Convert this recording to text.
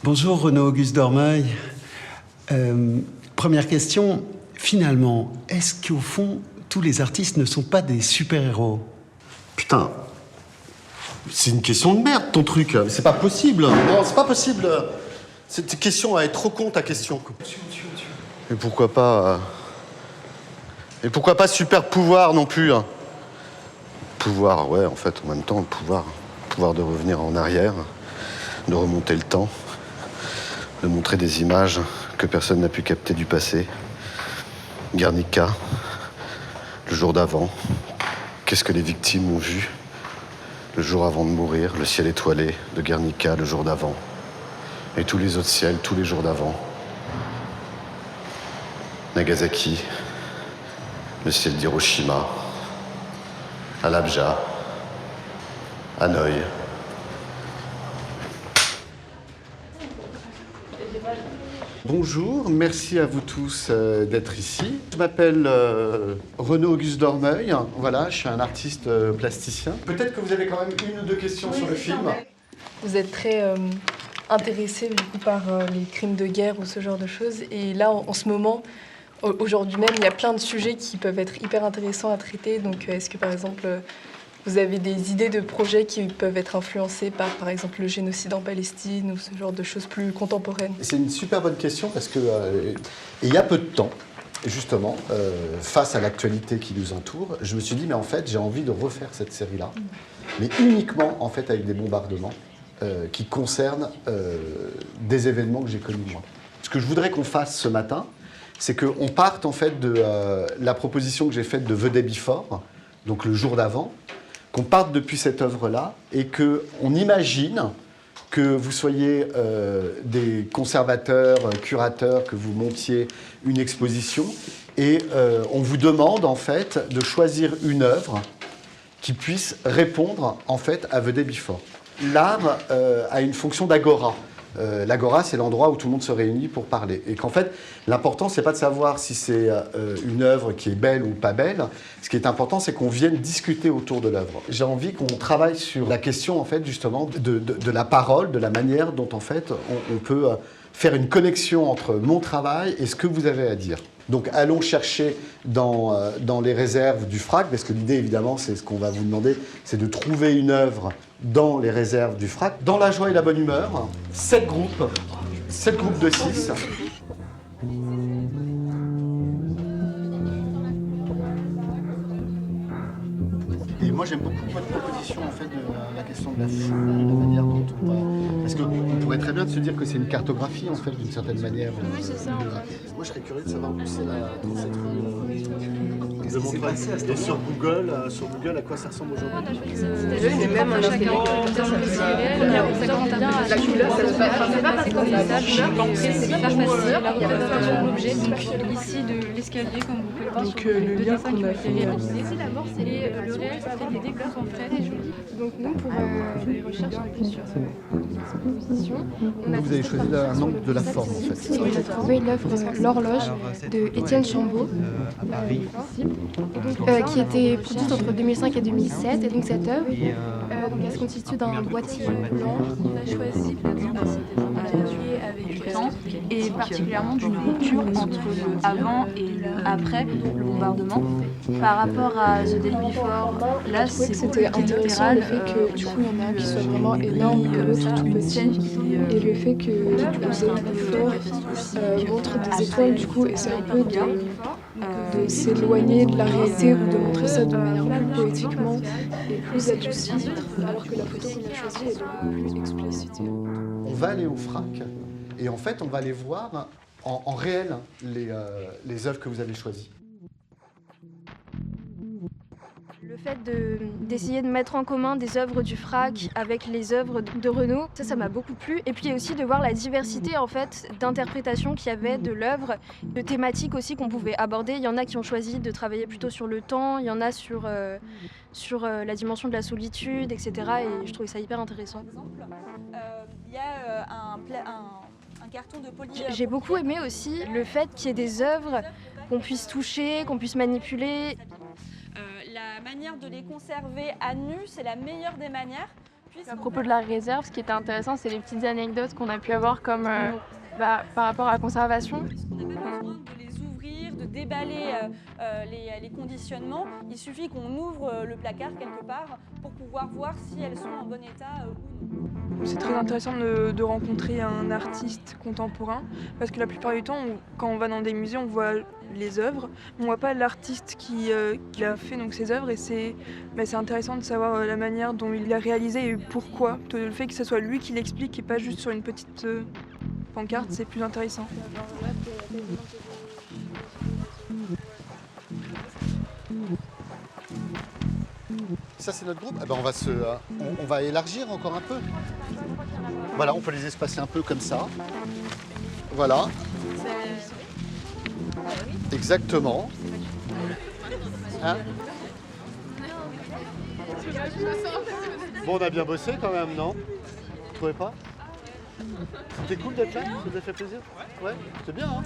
Bonjour Renaud-Auguste Dormeuil. Première question, finalement, est-ce qu'au fond, tous les artistes ne sont pas des super-héros? Putain, c'est une question de merde ton truc. C'est pas possible. Non, c'est pas possible. Cette question, elle est trop con ta question. Et pourquoi pas super pouvoir non plus. Pouvoir, ouais, en fait, en même temps, le pouvoir de revenir en arrière, de remonter le temps, de montrer des images que personne n'a pu capter du passé. Guernica, le jour d'avant. Qu'est-ce que les victimes ont vu le jour avant de mourir, le ciel étoilé de Guernica le jour d'avant. Et tous les autres ciels, tous les jours d'avant. Nagasaki, le ciel d'Hiroshima, Halabja, Hanoï. Bonjour, merci à vous tous d'être ici. Je m'appelle Renaud-Auguste Dormeuil, voilà, je suis un artiste plasticien. Peut-être que vous avez quand même une ou deux questions sur le film. Vous êtes très intéressé du coup par les crimes de guerre ou ce genre de choses. Et là, en ce moment, aujourd'hui même, il y a plein de sujets qui peuvent être hyper intéressants à traiter. Donc est-ce que par exemple, vous avez des idées de projets qui peuvent être influencés par exemple, le génocide en Palestine ou ce genre de choses plus contemporaines? C'est une super bonne question parce que il y a peu de temps, justement, face à l'actualité qui nous entoure, je me suis dit, mais en fait, j'ai envie de refaire cette série-là, mais uniquement, en fait, avec des bombardements qui concernent des événements que j'ai connus moi. Ce que je voudrais qu'on fasse ce matin, c'est qu'on parte, en fait, de la proposition que j'ai faite de The Day Before, donc le jour d'avant, qu'on parte depuis cette œuvre-là et qu'on imagine que vous soyez des conservateurs, curateurs, que vous montiez une exposition et on vous demande en fait de choisir une œuvre qui puisse répondre en fait à The Day Before. L'art a une fonction d'agora. L'agora, c'est l'endroit où tout le monde se réunit pour parler. Et qu'en fait, l'important, c'est pas de savoir si c'est une œuvre qui est belle ou pas belle. Ce qui est important, c'est qu'on vienne discuter autour de l'œuvre. J'ai envie qu'on travaille sur la question, en fait, justement, de la parole, de la manière dont, en fait, on peut faire une connexion entre mon travail et ce que vous avez à dire. Donc, allons chercher dans les réserves du FRAC, parce que l'idée, évidemment, c'est ce qu'on va vous demander, c'est de trouver une œuvre dans les réserves du FRAC. Dans la joie et la bonne humeur, 7 groupes de 6. Et moi, j'aime beaucoup votre proposition, en fait, de la question de la foule, de la manière dont on va... Parce qu'on pourrait très bien se dire que c'est une cartographie, en fait, d'une certaine manière. Oui, c'est ça. Moi, je serais curieux de savoir où c'est cette rue. De montrer sur Google, à quoi ça ressemble aujourd'hui. Il y a même un document dans le la couleur, ça se passe comme ça. C'est pas facile, la représentation de l'objet. Donc ici, de l'escalier, comme vous pouvez le voir sur le lien qu'on a fait réaliser. Ici, d'abord, c'est le réel, c'est des décors en fait. Donc nous, pour les recherches un peu sur l'exposition, vous avez choisi un angle de la forme, en fait. On a trouvé l'œuvre L'Horloge de Étienne Chambaud, qui était produite entre 2005 et 2007. Et donc cette œuvre, elle se constitue d'un boîtier blanc. on a choisi par exemple avec le temps et particulièrement d'une rupture entre le avant et le après le bombardement. Par rapport à The Day Before, là C'était intéressant le fait que du coup il y en a un qui soit vraiment énorme et l'autre tout petit, et le fait que du coup The Day Before montre des étoiles du coup, et c'est un peu de s'éloigner de la réalité ou de montrer ça de manière plus poétiquement et plus adoucie, alors que la photo qu'on a choisie est plus explicite. On va aller au FRAC et en fait on va aller voir en réel les œuvres que vous avez choisies. Le fait d'essayer de mettre en commun des œuvres du FRAC avec les œuvres de Renaud, ça m'a beaucoup plu. Et puis aussi de voir la diversité en fait d'interprétations qu'il y avait de l'œuvre, de thématiques aussi qu'on pouvait aborder. Il y en a qui ont choisi de travailler plutôt sur le temps, il y en a sur la dimension de la solitude, etc. Et je trouvais ça hyper intéressant. Il y a un carton de poly. J'ai beaucoup aimé aussi le fait qu'il y ait des œuvres qu'on puisse toucher, qu'on puisse manipuler. La manière de les conserver à nu, c'est la meilleure des manières. À propos de la réserve, ce qui était intéressant, c'est les petites anecdotes qu'on a pu avoir comme par rapport à la conservation. On n'a pas besoin de les ouvrir, de déballer les conditionnements. Il suffit qu'on ouvre le placard quelque part pour pouvoir voir si elles sont en bon état ou non. C'est très intéressant de rencontrer un artiste contemporain parce que la plupart du temps, quand on va dans des musées, on voit les œuvres, mais on voit pas l'artiste qui a fait donc ces œuvres et c'est intéressant de savoir la manière dont il l'a réalisé et pourquoi. Le fait que ce soit lui qui l'explique et pas juste sur une petite pancarte, c'est plus intéressant. Ça, c'est notre groupe. Eh ben, on va élargir encore un peu. Voilà, on peut les espacer un peu comme ça. Voilà. Exactement. Hein? Bon, on a bien bossé quand même, non? Vous trouvez pas? C'était cool d'être là? Ça vous a fait plaisir? Ouais, c'est bien, hein?